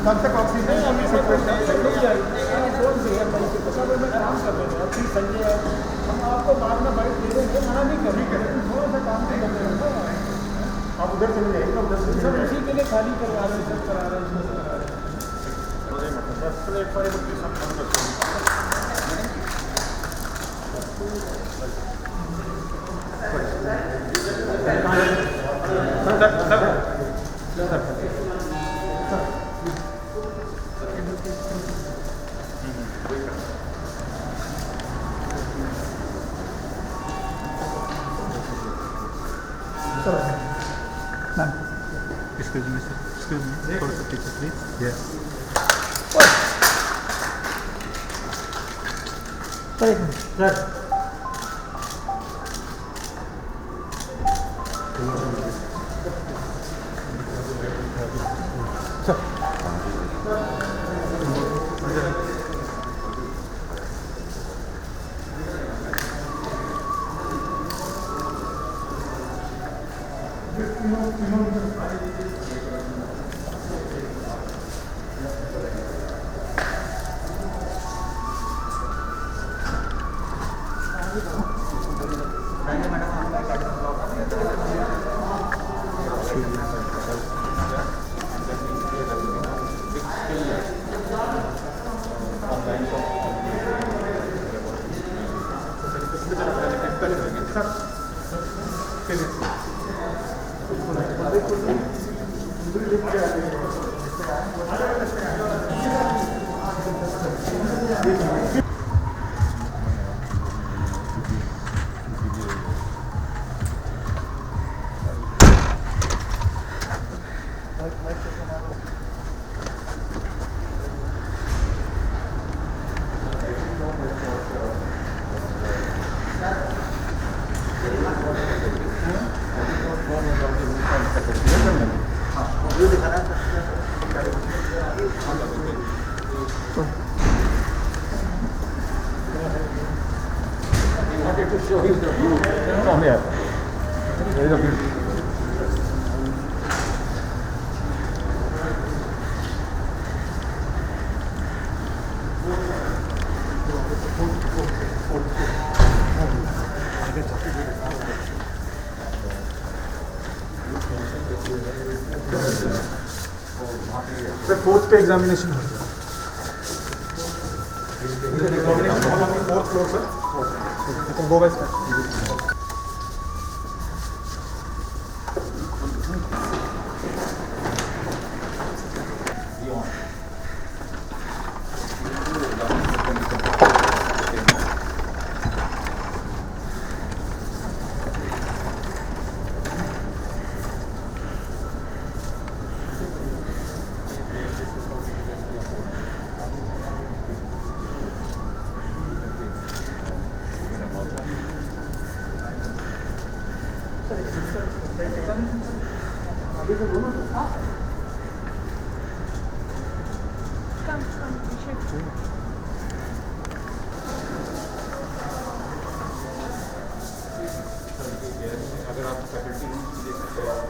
कब तक ऑक्सीजन की सिचुएशन रुक जाएगी कौन सी है भाई सब में काम कर रहे हैं अभी संजय है हम आपको बाद में बाइक दे देंगे मना नहीं कर रहे लेकिन थोड़ा सा काम तो कर रहे हैं आप उधर चले जाइए ना, उधर सब उसी के लिए खाली करवा रहे हैं सब करा रहे हैं इसमें से करा रहे हैं बस प्लेटफॉर्म पर सब काम करते हैं। Excuse me, sir. Excuse me. For the picture, please. Yeah. Sir fourth पे एग्जामिनेशन हो गया। फोर्थ फ्लोर सर, गो बाय सर। अगर आप फैकल्टी देख सकते हैं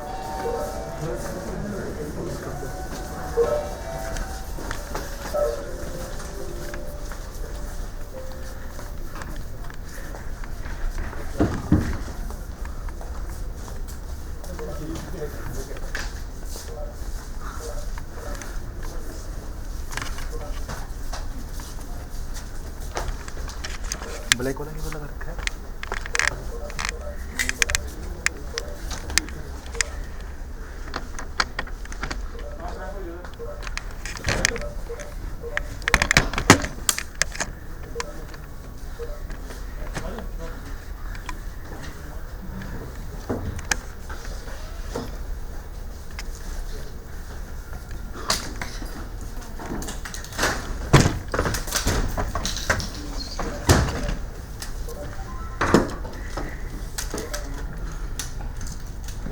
ब्लैक वाला नहीं लगा रखा है।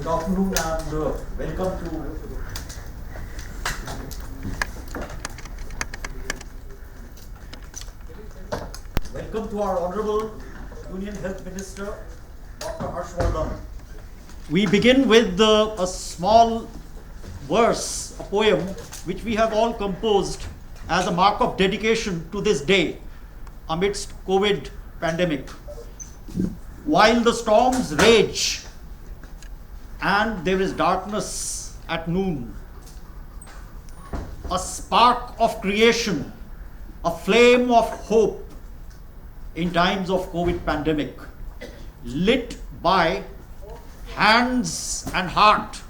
Good afternoon and welcome to our Honorable Union Health Minister, Dr. Harshvardhan. We begin with a small verse, a poem, which we have all composed as a mark of dedication to this day amidst COVID pandemic. While the storms rage and there is darkness at noon, a spark of creation, a flame of hope in times of COVID pandemic, lit by hands and heart,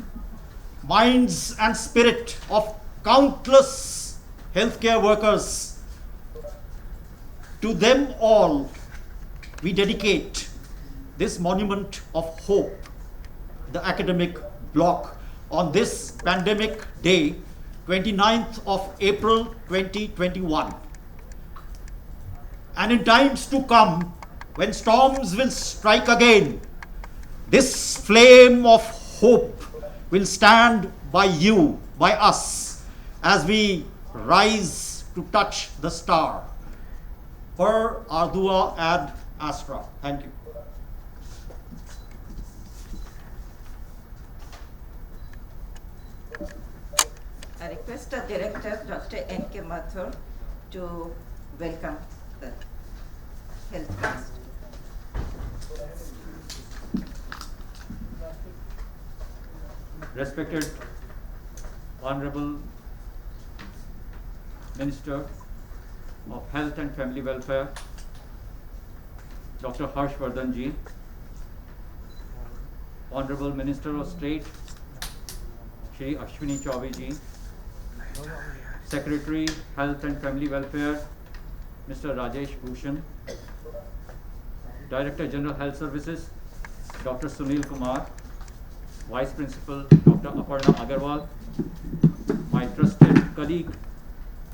minds and spirit of countless healthcare workers. To them all, we dedicate this monument of hope, the academic block, on this pandemic day, 29th of April 2021. And in times to come, when storms will strike again, this flame of hope will stand by you, by us, as we rise to touch the star. Per Ardua ad Astra. Thank you. I request the director, Dr. N.K. Mathur, to welcome the health guest. Respected Honorable Minister of Health and Family Welfare, Dr. Harshvardhan ji, Honorable Minister of State, Shri Ashwini Chaubey ji, Secretary Health and Family Welfare, Mr. Rajesh Bhushan, Director General Health Services, Dr. Sunil Kumar, Vice Principal Dr. Aparna Agarwal, my trusted colleague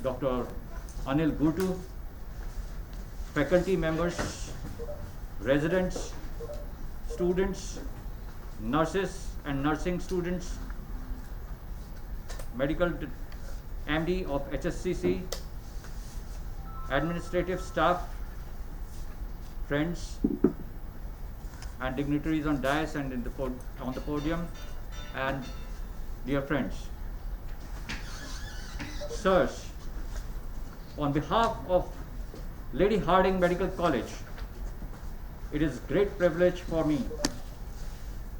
Dr. Anil Gutu, faculty members, residents, students, nurses and nursing students, medical MD of HSCC, administrative staff, friends and dignitaries on dais and on the podium, and dear friends. Sirs, on behalf of Lady Hardinge Medical College, it is a great privilege for me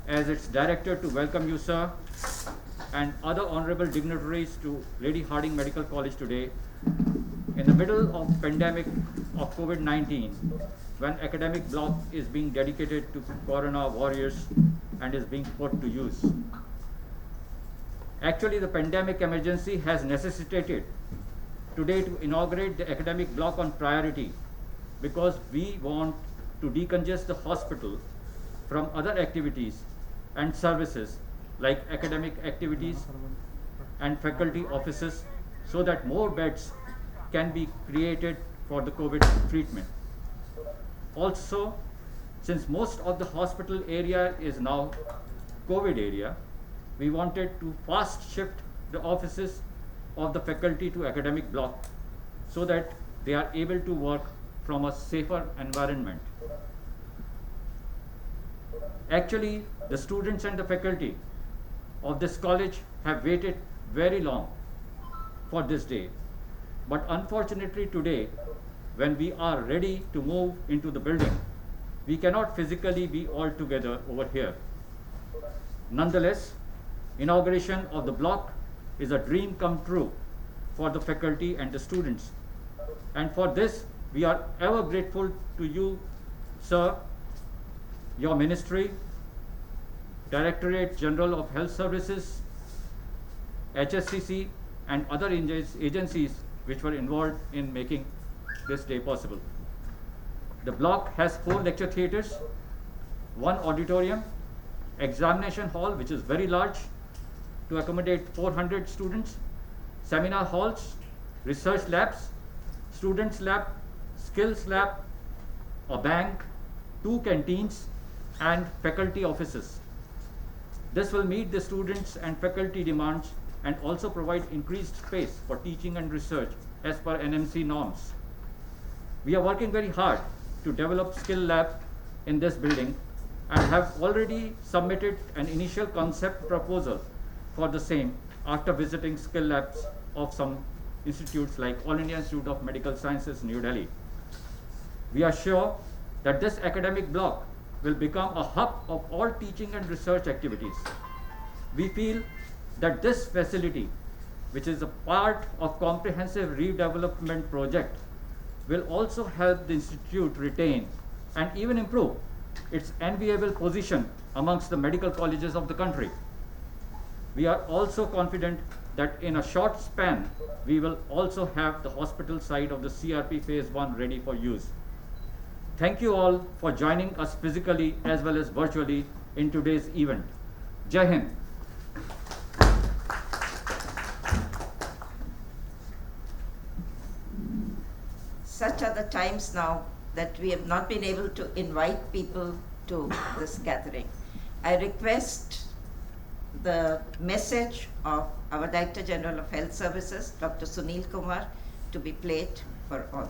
as its director to welcome you, sir, and other honorable dignitaries to Lady Hardinge Medical College today in the middle of pandemic of COVID-19, when academic block is being dedicated to corona warriors and is being put to use. Actually, the pandemic emergency has necessitated today to inaugurate the academic block on priority, because we want to decongest the hospital from other activities and services like academic activities and faculty offices, so that more beds can be created for the COVID treatment. Also, since most of the hospital area is now COVID area, we wanted to fast shift the offices of the faculty to academic block so that they are able to work from a safer environment. Actually, the students and the faculty of this college have waited very long for this day. But unfortunately today, when we are ready to move into the building, we cannot physically be all together over here. Nonetheless, inauguration of the block is a dream come true for the faculty and the students. And for this, we are ever grateful to you, sir, your ministry, Directorate General of Health Services, HSCC, and other agencies which were involved in making this day possible. The block has 4 lecture theatres, 1 auditorium, examination hall which is very large to accommodate 400 students, seminar halls, research labs, students lab, skills lab, a bank, 2 canteens, and faculty offices. This will meet the students and faculty demands and also provide increased space for teaching and research as per NMC norms. We are working very hard to develop skill lab in this building and have already submitted an initial concept proposal for the same after visiting skill labs of some institutes like All India Institute of Medical Sciences, New Delhi. We are sure that this academic block will become a hub of all teaching and research activities. We feel that this facility, which is a part of comprehensive redevelopment project, will also help the institute retain and even improve its enviable position amongst the medical colleges of the country. We are also confident that in a short span, we will also have the hospital side of the CRP Phase 1 ready for use. Thank you all for joining us physically as well as virtually in today's event. Jai Hind. Such are the times now that we have not been able to invite people to this gathering. I request the message of our Director General of Health Services, Dr. Sunil Kumar, to be played for all.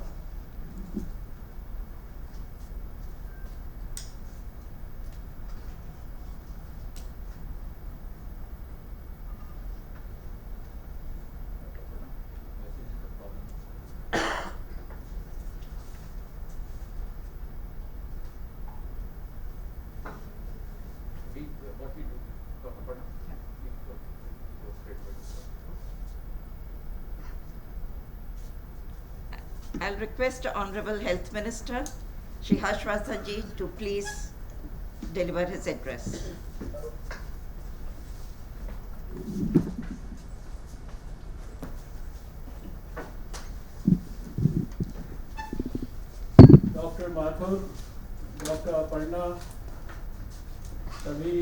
I'll request the Honorable Health Minister, Shri Harshvardhan Ji, to please deliver his address. Doctor Mathur, doctor Aparna, सभी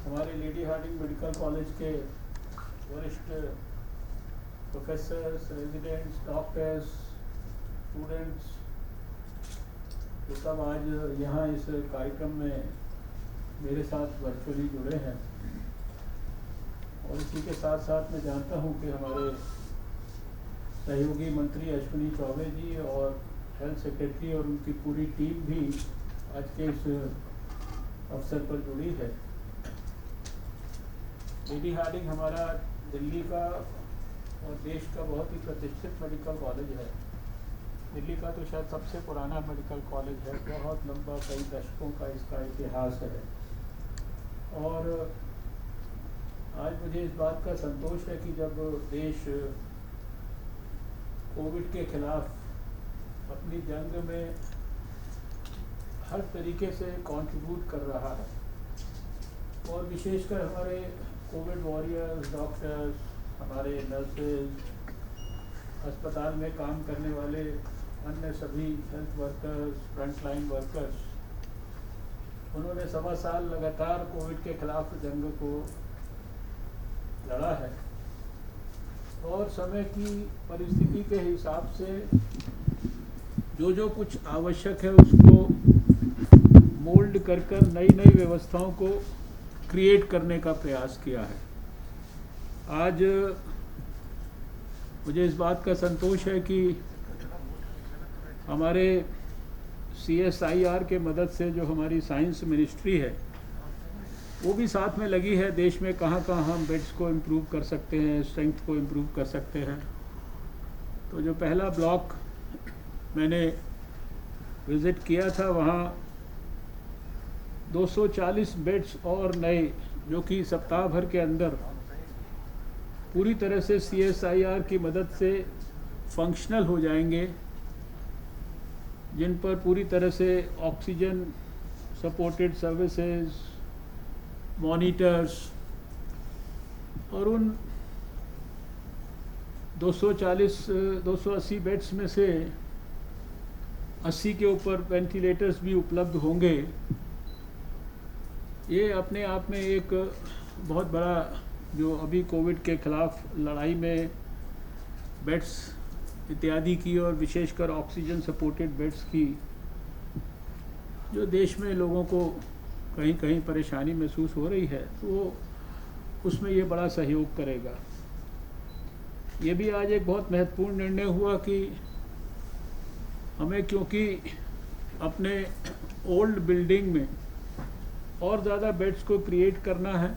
हमारे lady Hardinge medical college के वरिष्ठ professors, residents, doctors, students, जो सब आज यहाँ इस कार्यक्रम में मेरे साथ वर्चुअली जुड़े हैं, और इसी के साथ साथ मैं जानता हूँ कि हमारे सहयोगी मंत्री अश्विनी चौबे जी और हेल्थ सेक्रेटरी और उनकी पूरी टीम भी आज के इस अवसर पर जुड़ी है। लेडी हार्डिंग हमारा दिल्ली का और देश का बहुत ही प्रतिष्ठित मेडिकल कॉलेज है। दिल्ली का तो शायद सबसे पुराना मेडिकल कॉलेज है, बहुत लंबा, कई दशकों का इसका इतिहास है। और आज मुझे इस बात का संतोष है कि जब देश कोविड के खिलाफ अपनी जंग में हर तरीके से कंट्रीब्यूट कर रहा है, और विशेषकर हमारे कोविड वॉरियर्स, डॉक्टर्स, हमारे नर्सेज, अस्पताल में काम करने वाले अन्य सभी हेल्थ वर्कर्स, फ्रंटलाइन वर्कर्स, उन्होंने 1.25 साल लगातार कोविड के खिलाफ जंग को लड़ा है, और समय की परिस्थिति के हिसाब से जो कुछ आवश्यक है उसको मोल्ड कर नई व्यवस्थाओं को क्रिएट करने का प्रयास किया है। आज मुझे इस बात का संतोष है कि हमारे CSIR के मदद से जो हमारी साइंस मिनिस्ट्री है वो भी साथ में लगी है, देश में कहाँ हम बेड्स को इम्प्रूव कर सकते हैं, स्ट्रेंथ को इम्प्रूव कर सकते हैं। तो जो पहला ब्लॉक मैंने विज़िट किया था, वहाँ 240 बेड्स और नए, जो कि सप्ताह भर के अंदर पूरी तरह से CSIR की मदद से फंक्शनल हो जाएंगे, जिन पर पूरी तरह से ऑक्सीजन सपोर्टेड सर्विसेज, मॉनिटर्स, और उन 280 बेड्स में से 80 के ऊपर वेंटिलेटर्स भी उपलब्ध होंगे। ये अपने आप में एक बहुत बड़ा, जो अभी कोविड के खिलाफ लड़ाई में बेड्स इत्यादि की, और विशेषकर ऑक्सीजन सपोर्टेड बेड्स की, जो देश में लोगों को कहीं परेशानी महसूस हो रही है, तो उसमें ये बड़ा सहयोग करेगा। ये भी आज एक बहुत महत्वपूर्ण निर्णय हुआ कि हमें, क्योंकि अपने ओल्ड बिल्डिंग में और ज़्यादा बेड्स को क्रिएट करना है,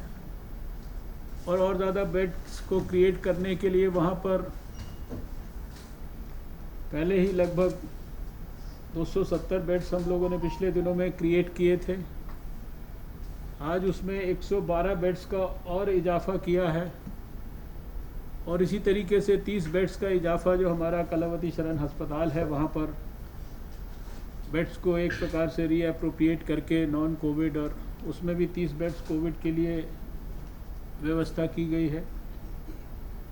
और ज़्यादा बेड्स को क्रिएट करने के लिए वहाँ पर पहले ही लगभग 270 बेड्स हम लोगों ने पिछले दिनों में क्रिएट किए थे। आज उसमें 112 बेड्स का और इजाफा किया है और इसी तरीके से 30 बेड्स का इजाफा जो हमारा कलावती शरण अस्पताल है वहाँ पर बेड्स को एक प्रकार से रीअप्रोप्रिएट करके नॉन कोविड, और उसमें भी 30 बेड्स कोविड के लिए व्यवस्था की गई है।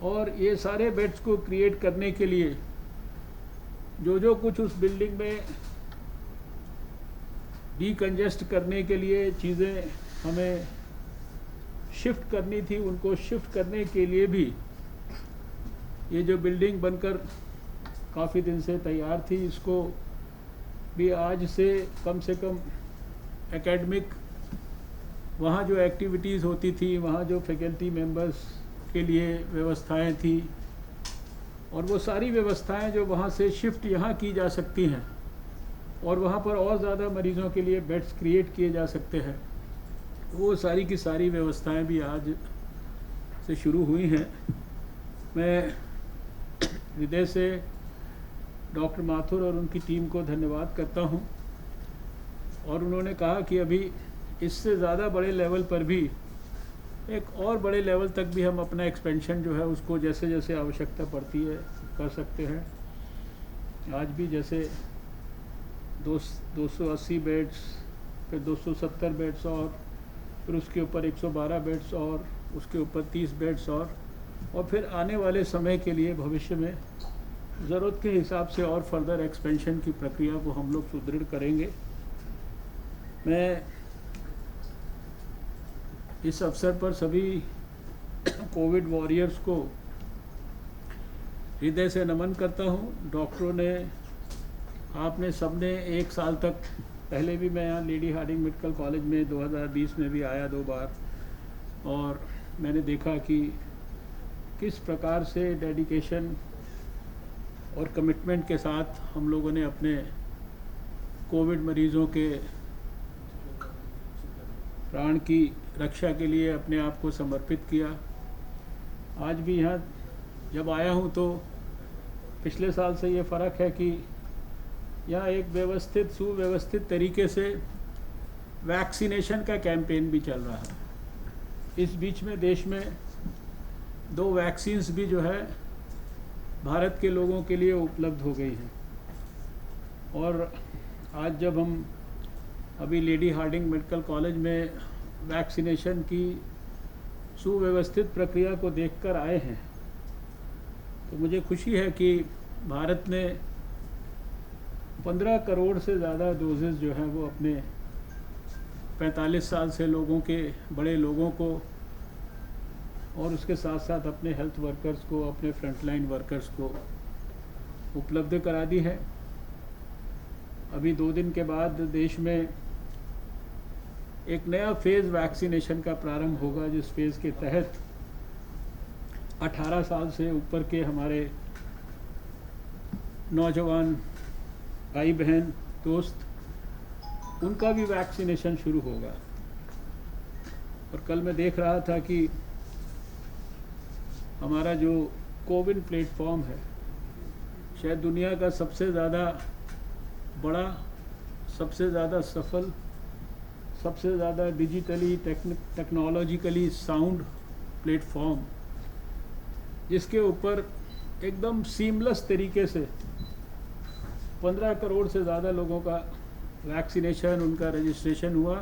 और ये सारे बेड्स को क्रिएट करने के लिए जो कुछ उस बिल्डिंग में डीकंजेस्ट करने के लिए चीज़ें हमें शिफ्ट करनी थी, उनको शिफ्ट करने के लिए भी ये जो बिल्डिंग बनकर काफ़ी दिन से तैयार थी, इसको भी आज से कम एकेडमिक वहाँ जो एक्टिविटीज़ होती थी, वहाँ जो फैकल्टी मेंबर्स के लिए व्यवस्थाएं थी, और वो सारी व्यवस्थाएं जो वहाँ से शिफ्ट यहाँ की जा सकती हैं और वहाँ पर और ज़्यादा मरीज़ों के लिए बेड्स क्रिएट किए जा सकते हैं, वो सारी की सारी व्यवस्थाएं भी आज से शुरू हुई हैं। मैं हृदय से डॉक्टर माथुर और उनकी टीम को धन्यवाद करता हूं, और उन्होंने कहा कि अभी इससे ज़्यादा बड़े लेवल पर भी, एक और बड़े लेवल तक भी हम अपना एक्सपेंशन जो है उसको जैसे जैसे आवश्यकता पड़ती है कर सकते हैं। आज भी जैसे 280 बेड्स, फिर 270 बेड्स, और फिर उसके ऊपर 112 बेड्स, और उसके ऊपर 30 बेड्स, और फिर आने वाले समय के लिए भविष्य में ज़रूरत के हिसाब से और फर्दर एक्सपेंशन की प्रक्रिया को हम लोग सुदृढ़ करेंगे। मैं इस अवसर पर सभी कोविड वॉरियर्स को हृदय से नमन करता हूँ। डॉक्टरों ने, आपने सबने 1 साल तक, पहले भी मैं यहाँ लेडी हार्डिंग मेडिकल कॉलेज में 2020 में भी आया 2 बार, और मैंने देखा कि किस प्रकार से डेडिकेशन और कमिटमेंट के साथ हम लोगों ने अपने कोविड मरीज़ों के प्राण की रक्षा के लिए अपने आप को समर्पित किया। आज भी यहाँ जब आया हूँ तो पिछले साल से ये फ़र्क है कि यहाँ एक व्यवस्थित, सुव्यवस्थित तरीके से वैक्सीनेशन का कैंपेन भी चल रहा है। इस बीच में देश में 2 वैक्सीन्स भी जो है भारत के लोगों के लिए उपलब्ध हो गई हैं, और आज जब हम अभी लेडी हार्डिंग मेडिकल कॉलेज में वैक्सीनेशन की सुव्यवस्थित प्रक्रिया को देखकर आए हैं, तो मुझे खुशी है कि भारत ने 15 करोड़ से ज़्यादा डोजेज़ जो हैं वो अपने 45 साल से लोगों के, बड़े लोगों को, और उसके साथ साथ अपने हेल्थ वर्कर्स को, अपने फ्रंटलाइन वर्कर्स को उपलब्ध करा दी है। अभी 2 दिन के बाद देश में एक नया फेज़ वैक्सीनेशन का प्रारंभ होगा, जिस फेज़ के तहत 18 साल से ऊपर के हमारे नौजवान भाई बहन दोस्त, उनका भी वैक्सीनेशन शुरू होगा। और कल मैं देख रहा था कि हमारा जो कोविन प्लेटफॉर्म है, शायद दुनिया का सबसे ज़्यादा बड़ा, सबसे ज़्यादा सफल, सबसे ज़्यादा डिजिटली टेक्नोलॉजिकली साउंड प्लेटफॉर्म, जिसके ऊपर एकदम सीमलेस तरीके से 15 करोड़ से ज़्यादा लोगों का वैक्सीनेशन, उनका रजिस्ट्रेशन हुआ।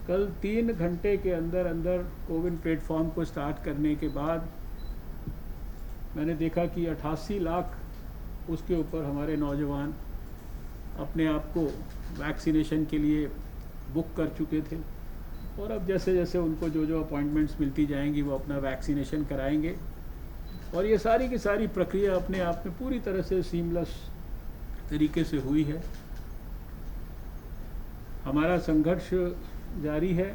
कल 3 घंटे के अंदर अंदर कोविन प्लेटफॉर्म को स्टार्ट करने के बाद मैंने देखा कि 88 लाख उसके ऊपर हमारे नौजवान अपने आप को वैक्सीनेशन के लिए बुक कर चुके थे, और अब जैसे जैसे उनको जो अपॉइंटमेंट्स मिलती जाएंगी वो अपना वैक्सीनेशन कराएंगे। और ये सारी की सारी प्रक्रिया अपने आप में पूरी तरह से सीमलेस तरीके से हुई है। हमारा संघर्ष जारी है।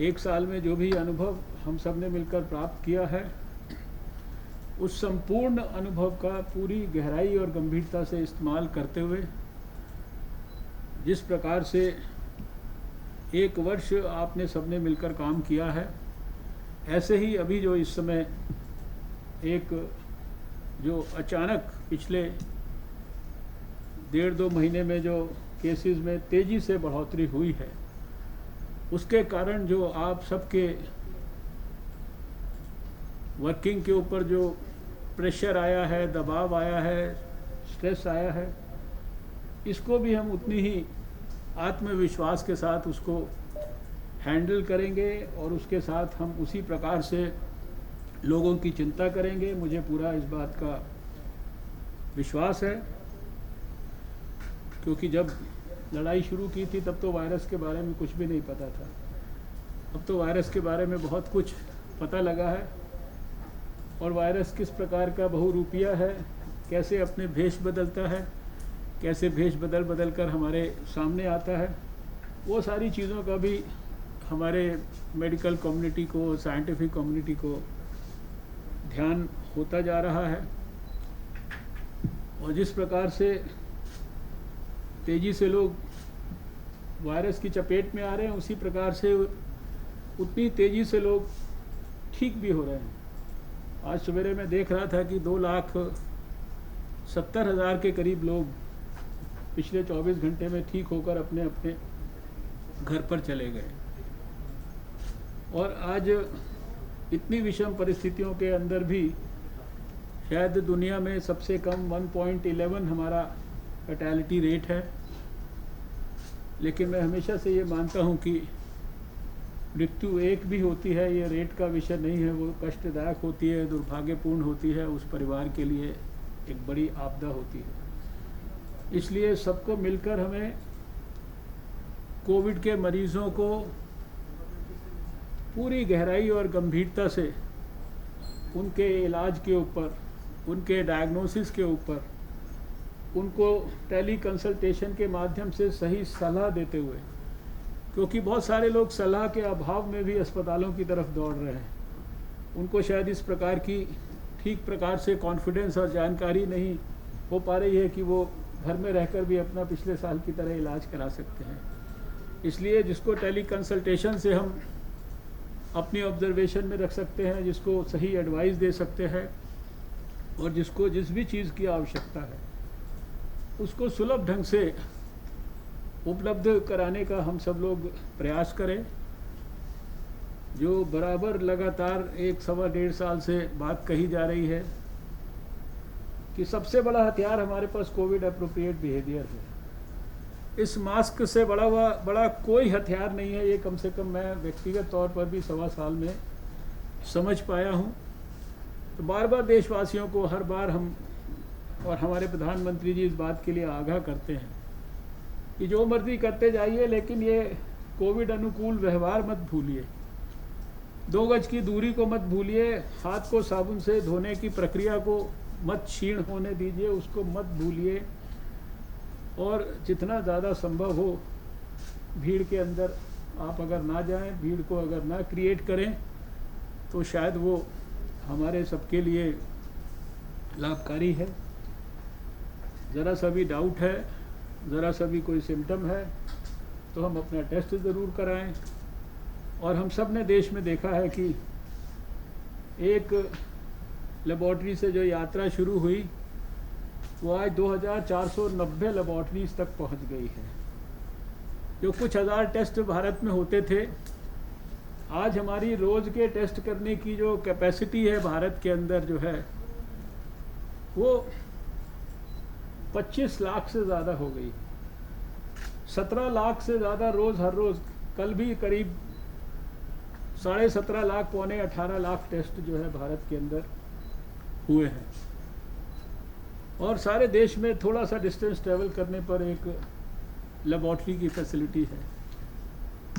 1 साल में जो भी अनुभव हम सब ने मिलकर प्राप्त किया है, उस संपूर्ण अनुभव का पूरी गहराई और गंभीरता से इस्तेमाल करते हुए, जिस प्रकार से 1 वर्ष आपने सबने मिलकर काम किया है, ऐसे ही अभी जो इस समय एक जो अचानक पिछले 1.5-2 महीने में जो केसेस में तेज़ी से बढ़ोतरी हुई है, उसके कारण जो आप सबके वर्किंग के ऊपर जो प्रेशर आया है, दबाव आया है, स्ट्रेस आया है, इसको भी हम उतनी ही आत्मविश्वास के साथ उसको हैंडल करेंगे और उसके साथ हम उसी प्रकार से लोगों की चिंता करेंगे। मुझे पूरा इस बात का विश्वास है, क्योंकि जब लड़ाई शुरू की थी तब तो वायरस के बारे में कुछ भी नहीं पता था। अब तो वायरस के बारे में बहुत कुछ पता लगा है और वायरस किस प्रकार का बहुरूपिया है, कैसे अपने भेष बदलता है, कैसे भेष बदल कर हमारे सामने आता है, वो सारी चीज़ों का भी हमारे मेडिकल कम्युनिटी को, साइंटिफिक कम्युनिटी को ध्यान होता जा रहा है। और जिस प्रकार से तेज़ी से लोग वायरस की चपेट में आ रहे हैं, उसी प्रकार से उतनी तेज़ी से लोग ठीक भी हो रहे हैं। आज सवेरे मैं देख रहा था कि 2,70,000 के करीब लोग पिछले 24 घंटे में ठीक होकर अपने अपने घर पर चले गए। और आज इतनी विषम परिस्थितियों के अंदर भी शायद दुनिया में सबसे कम 1.11 हमारा फैटेलिटी रेट है। लेकिन मैं हमेशा से ये मानता हूँ कि मृत्यु एक भी होती है, ये रेट का विषय नहीं है, वो कष्टदायक होती है, दुर्भाग्यपूर्ण होती है, उस परिवार के लिए एक बड़ी आपदा होती है। इसलिए सबको मिलकर हमें कोविड के मरीज़ों को पूरी गहराई और गंभीरता से उनके इलाज के ऊपर, उनके डायग्नोसिस के ऊपर, उनको टेली कंसल्टेशन के माध्यम से सही सलाह देते हुए, क्योंकि बहुत सारे लोग सलाह के अभाव में भी अस्पतालों की तरफ दौड़ रहे हैं, उनको शायद इस प्रकार की ठीक प्रकार से कॉन्फिडेंस और जानकारी नहीं हो पा रही है कि वो घर में रहकर भी अपना पिछले साल की तरह इलाज करा सकते हैं। इसलिए जिसको टेली कंसल्टेशन से हम अपनी ऑब्जर्वेशन में रख सकते हैं, जिसको सही एडवाइस दे सकते हैं और जिसको जिस भी चीज़ की आवश्यकता है उसको सुलभ ढंग से उपलब्ध कराने का हम सब लोग प्रयास करें। जो बराबर लगातार 1-1.5 साल से बात कही जा रही है कि सबसे बड़ा हथियार हमारे पास कोविड एप्रोप्रिएट बिहेवियर है। इस मास्क से बड़ा कोई हथियार नहीं है, ये कम से कम मैं व्यक्तिगत तौर पर भी 1.25 साल में समझ पाया हूँ। तो बार बार देशवासियों को हर बार हम और हमारे प्रधानमंत्री जी इस बात के लिए आगाह करते हैं कि जो मर्जी करते जाइए, लेकिन ये कोविड अनुकूल व्यवहार मत भूलिए, 2 गज की दूरी को मत भूलिए, हाथ को साबुन से धोने की प्रक्रिया को मत क्षीण होने दीजिए, उसको मत भूलिए। और जितना ज़्यादा संभव हो भीड़ के अंदर आप अगर ना जाएं, भीड़ को अगर ना क्रिएट करें, तो शायद वो हमारे सबके लिए लाभकारी है। ज़रा सा भी डाउट है, ज़रा सा भी कोई सिम्टम है, तो हम अपना टेस्ट ज़रूर कराएं। और हम सब ने देश में देखा है कि एक लेबॉर्ट्री से जो यात्रा शुरू हुई वो आज 2490 लेबॉर्ट्रीज तक पहुंच गई है। जो कुछ हज़ार टेस्ट भारत में होते थे, आज हमारी रोज़ के टेस्ट करने की जो कैपेसिटी है भारत के अंदर जो है वो 25 लाख से ज़्यादा हो गई। 17 लाख से ज़्यादा रोज़, हर रोज़। कल भी करीब 17.5 लाख, 18 लाख टेस्ट जो है भारत के अंदर हुए हैं। और सारे देश में थोड़ा सा डिस्टेंस ट्रैवल करने पर एक लेबॉर्ट्री की फैसिलिटी है।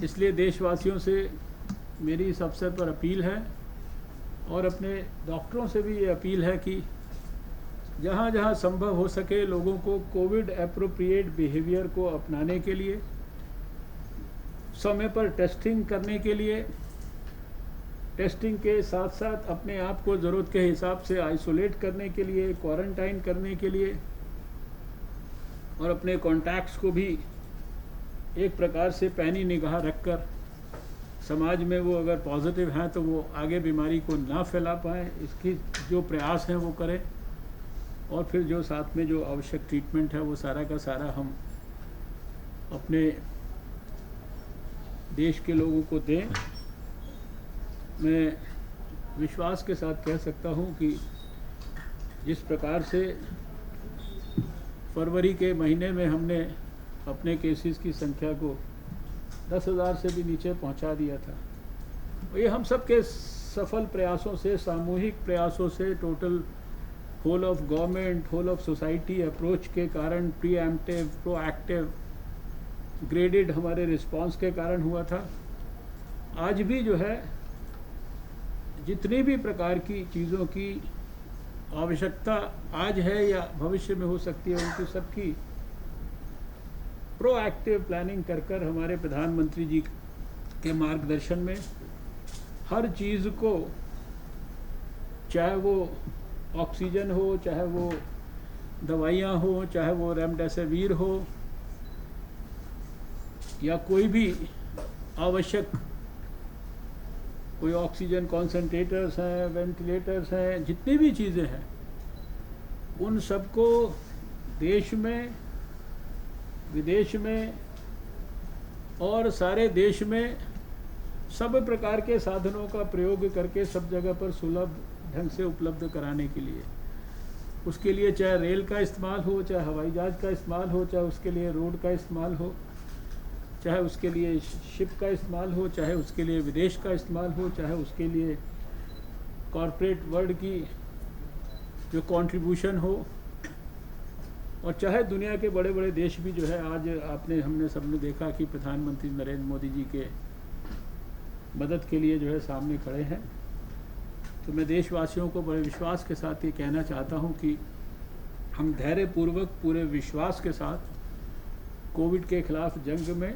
इसलिए देशवासियों से मेरी इस अवसर पर अपील है और अपने डॉक्टरों से भी ये अपील है कि जहाँ जहाँ संभव हो सके लोगों को कोविड एप्रोप्रिएट बिहेवियर को अपनाने के लिए, समय पर टेस्टिंग करने के लिए, टेस्टिंग के साथ साथ अपने आप को ज़रूरत के हिसाब से आइसोलेट करने के लिए, क्वारंटाइन करने के लिए, और अपने कॉन्टैक्ट्स को भी एक प्रकार से पैनी निगाह रखकर समाज में वो अगर पॉजिटिव हैं तो वो आगे बीमारी को ना फैला पाएँ, इसकी जो प्रयास हैं वो करें। और फिर जो साथ में जो आवश्यक ट्रीटमेंट है वो सारा का सारा हम अपने देश के लोगों को दें। मैं विश्वास के साथ कह सकता हूँ कि जिस प्रकार से फरवरी के महीने में हमने अपने केसेस की संख्या को 10,000 से भी नीचे पहुंचा दिया था, ये हम सब के सफल प्रयासों से, सामूहिक प्रयासों से, total whole of government, whole of society approach के कारण, प्रीएम्प्टिव, प्रोएक्टिव, ग्रेडेड हमारे रिस्पांस के कारण हुआ था। आज भी जो है जितनी भी प्रकार की चीज़ों की आवश्यकता आज है या भविष्य में हो सकती है, उनकी सबकी प्रोएक्टिव प्लानिंग कर कर हमारे प्रधानमंत्री जी के मार्गदर्शन में हर चीज़ को, चाहे वो ऑक्सीजन हो, चाहे वो दवाइयाँ हो, चाहे वो रेमडेसिविर हो, या कोई भी आवश्यक कोई ऑक्सीजन कॉन्सेंट्रेटर्स हैं, वेंटिलेटर्स हैं, जितनी भी चीज़ें हैं, उन सबको देश में, विदेश में और सारे देश में सब प्रकार के साधनों का प्रयोग करके सब जगह पर सुलभ ढंग से उपलब्ध कराने के लिए, उसके लिए चाहे रेल का इस्तेमाल हो, चाहे हवाई जहाज़ का इस्तेमाल हो, चाहे उसके लिए रोड का इस्तेमाल हो, चाहे उसके लिए शिप का इस्तेमाल हो, चाहे उसके लिए विदेश का इस्तेमाल हो, चाहे उसके लिए कॉरपोरेट वर्ल्ड की जो कंट्रीब्यूशन हो, और चाहे दुनिया के बड़े बड़े देश भी जो है, आज हमने सबने देखा कि प्रधानमंत्री नरेंद्र मोदी जी के मदद के लिए जो है सामने खड़े हैं। तो मैं देशवासियों को बड़े विश्वास के साथ ये कहना चाहता हूँ कि हम धैर्यपूर्वक पूरे विश्वास के साथ कोविड के खिलाफ जंग में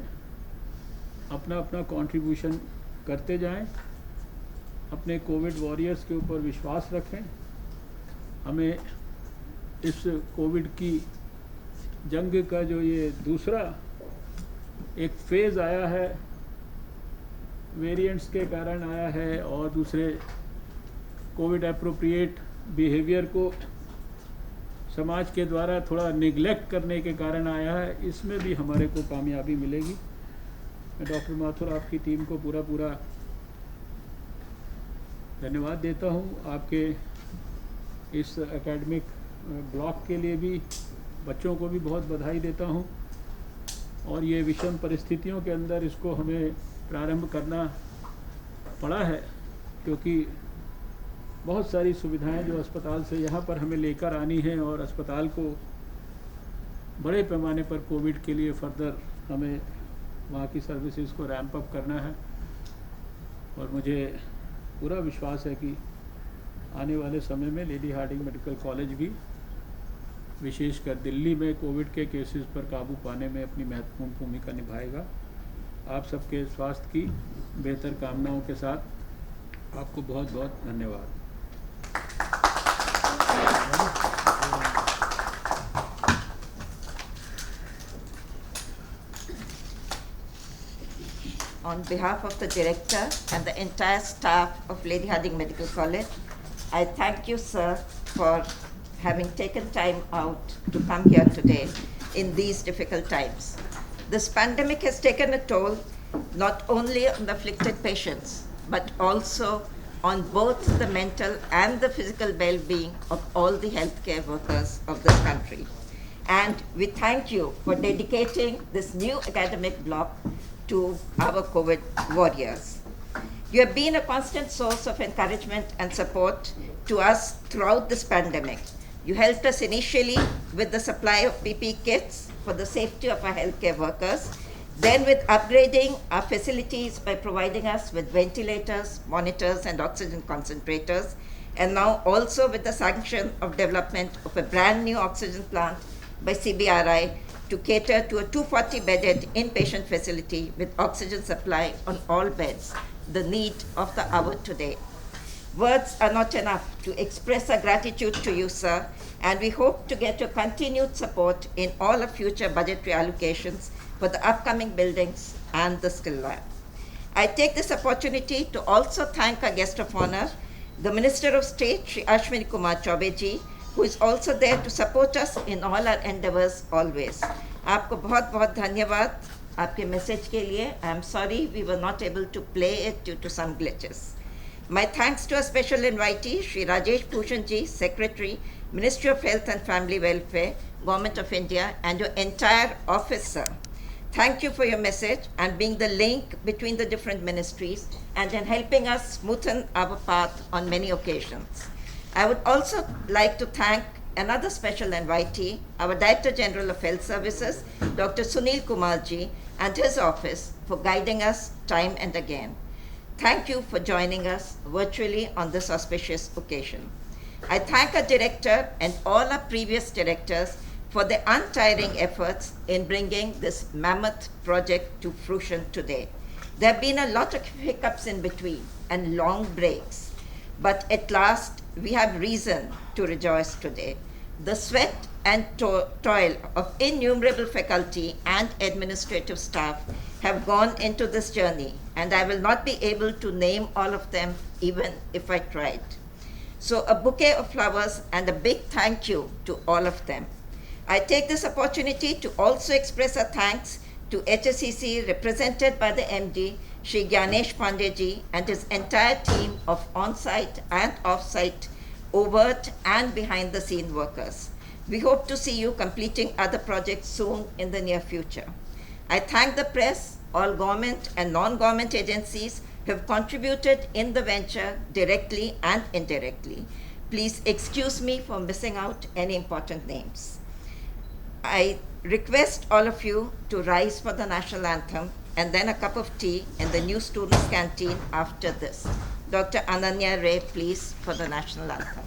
अपना अपना कंट्रीब्यूशन करते जाएं, अपने कोविड वॉरियर्स के ऊपर विश्वास रखें। हमें इस कोविड की जंग का जो ये दूसरा एक फेज़ आया है, वेरिएंट्स के कारण आया है, और दूसरे कोविड एप्रोप्रिएट बिहेवियर को समाज के द्वारा थोड़ा निगलेक्ट करने के कारण आया है, इसमें भी हमारे को कामयाबी मिलेगी। मैं डॉक्टर माथुर आपकी टीम को पूरा धन्यवाद देता हूँ। आपके इस एकेडमिक ब्लॉक के लिए भी बच्चों को भी बहुत बधाई देता हूँ, और ये विषम परिस्थितियों के अंदर इसको हमें प्रारंभ करना पड़ा है, क्योंकि बहुत सारी सुविधाएं जो अस्पताल से यहाँ पर हमें लेकर आनी है, और अस्पताल को बड़े पैमाने पर कोविड के लिए फर्दर हमें वहाँ की सर्विसेज को रैंप अप करना है। और मुझे पूरा विश्वास है कि आने वाले समय में लेडी हार्डिंग मेडिकल कॉलेज भी विशेषकर दिल्ली में कोविड के केसेस पर काबू पाने में अपनी महत्वपूर्ण भूमिका निभाएगा। आप सबके स्वास्थ्य की बेहतर कामनाओं के साथ आपको बहुत बहुत धन्यवाद। On behalf of the director and the entire staff of Lady Hardinge Medical College, I thank you, sir, for having taken time out to come here today in these difficult times. This pandemic has taken a toll not only on the afflicted patients, but also on both the mental and the physical well-being of all the healthcare workers of this country. And we thank you for dedicating this new academic block to our COVID warriors. You have been a constant source of encouragement and support to us throughout this pandemic. You helped us initially with the supply of PPE kits for the safety of our healthcare workers, then with upgrading our facilities by providing us with ventilators, monitors, and oxygen concentrators, and now also with the sanction of development of a brand new oxygen plant by CBRI to cater to a 240-bedded inpatient facility with oxygen supply on all beds, the need of the hour today. Words are not enough to express our gratitude to you, sir, and we hope to get your continued support in all of future budgetary allocations for the upcoming buildings and the skill lab. I take this opportunity to also thank our guest of honor, the Minister of State, Shri Ashwini Kumar Chaube ji, who is also there to support us in all our endeavors always. आपको बहुत बहुत धन्यवाद आपके message के लिए. I am sorry we were not able to play it due to some glitches. My thanks to a special invitee, Shri Rajesh Bhushan ji, Secretary, Ministry of Health and Family Welfare, Government of India, and your entire office, sir. Thank you for your message and being the link between the different ministries and in helping us smoothen our path on many occasions. I would also like to thank another special invitee, our Director General of Health Services, Dr. Sunil Kumar ji, and his office for guiding us time and again. Thank you for joining us virtually on this auspicious occasion. I thank our director and all our previous directors for their untiring efforts in bringing this mammoth project to fruition today. There have been a lot of hiccups in between and long breaks, but at last we have reason to rejoice today. The sweat and toil of innumerable faculty and administrative staff have gone into this journey, and I will not be able to name all of them even if I tried. So a bouquet of flowers and a big thank you to all of them. I take this opportunity to also express our thanks to HSCC represented by the MD, Shri Gyanesh Pandey ji, and his entire team of on-site and off-site, overt and behind-the-scene workers. We hope to see you completing other projects soon in the near future. I thank the press, all government and non-government agencies who have contributed in the venture directly and indirectly. Please excuse me for missing out any important names. I request all of you to rise for the national anthem and then a cup of tea in the new students' canteen after this. Dr. Ananya Ray, please, for the national anthem.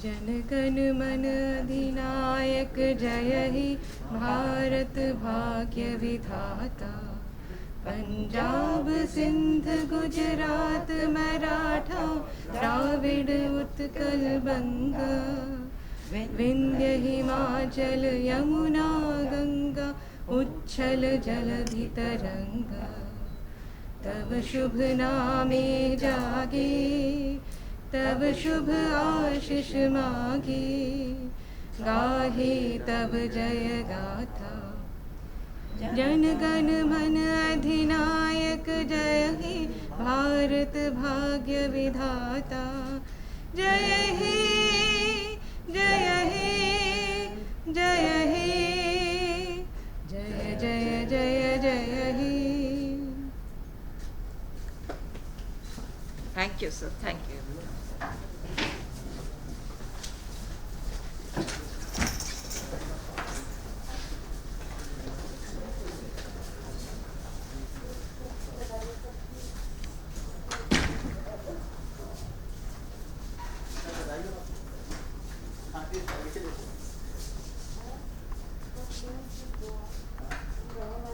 जनगण मन अधिनायक जय ही भारत भाग्य विधाता पंजाब सिंध गुजरात मराठा द्राविड उत्कल बंगा विंध्य हिमाचल यमुना गंगा उच्छल जलधि तरंगा तब शुभ नामे जागे तब शुभ आशीष मागे गाहे तब जय गाथा जन गण मन अधिनायक जय हे भारत भाग्य विधाता जय हे जय हे जय हे जय जय जय जय हे. Thank you, sir. Thank you.